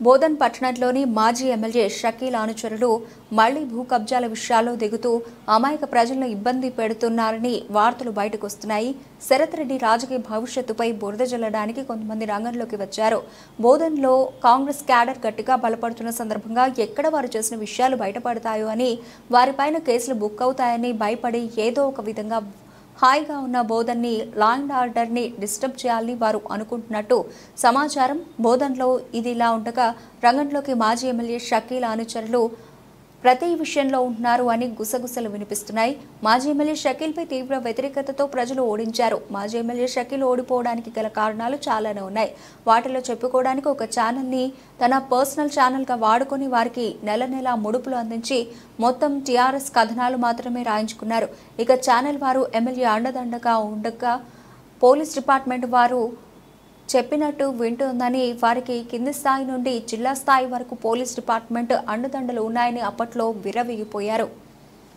బోధన్ పట్టణంలోని మాజీ ఎమ్మెల్యే షకీల్ అనుచరులు మళ్లీ భూ కబ్జాల విషయాల్లో దిగుతూ అమాయక ప్రజలను ఇబ్బంది పెడుతున్నారని వార్తలు బయటకు వస్తున్నాయి. శరత్ రెడ్డి రాజకీయ భవిష్యత్తుపై బురద జల్లడానికి కొంతమంది రంగంలోకి వచ్చారు. బోధన్లో కాంగ్రెస్ క్యాడర్ గట్టిగా బలపడుతున్న సందర్భంగా ఎక్కడ వారు చేసిన విషయాలు బయటపడతాయో అని, వారిపైన కేసులు బుక్ అవుతాయని భయపడి ఏదో ఒక విధంగా హాయిగా ఉన్న బోధన్ని లా అండ్ ఆర్డర్ని డిస్టర్బ్ చేయాలని వారు అనుకుంటున్నట్టు సమాచారం. బోధన్లో ఇది ఇలా ఉండగా రంగంలోకి మాజీ ఎమ్మెల్యే షకీల్ అనుచరులు ప్రతి విషయంలో ఉంటున్నారు అని గుసగుసలు వినిపిస్తున్నాయి. మాజీ ఎమ్మెల్యే షకీల్పై తీవ్ర వ్యతిరేకతతో ప్రజలు ఓడించారు. మాజీ ఎమ్మెల్యే షకీల్ ఓడిపోవడానికి గల కారణాలు చాలానే ఉన్నాయి. వాటిలో చెప్పుకోవడానికి ఒక ఛానల్ని తన పర్సనల్ ఛానల్గా వాడుకొని వారికి నెల నెలా ముడుపులు అందించి మొత్తం టీఆర్ఎస్ కథనాలు మాత్రమే రాయించుకున్నారు. ఇక ఛానల్ వారు ఎమ్మెల్యే అండదండగా ఉండగా పోలీస్ డిపార్ట్మెంట్ వారు చెప్పినట్టు వింటుందని, వారికి కింది స్థాయి నుండి జిల్లా స్థాయి వరకు పోలీస్ డిపార్ట్మెంట్ అండదండలు ఉన్నాయని అప్పట్లో విర్రవీగిపోయారు.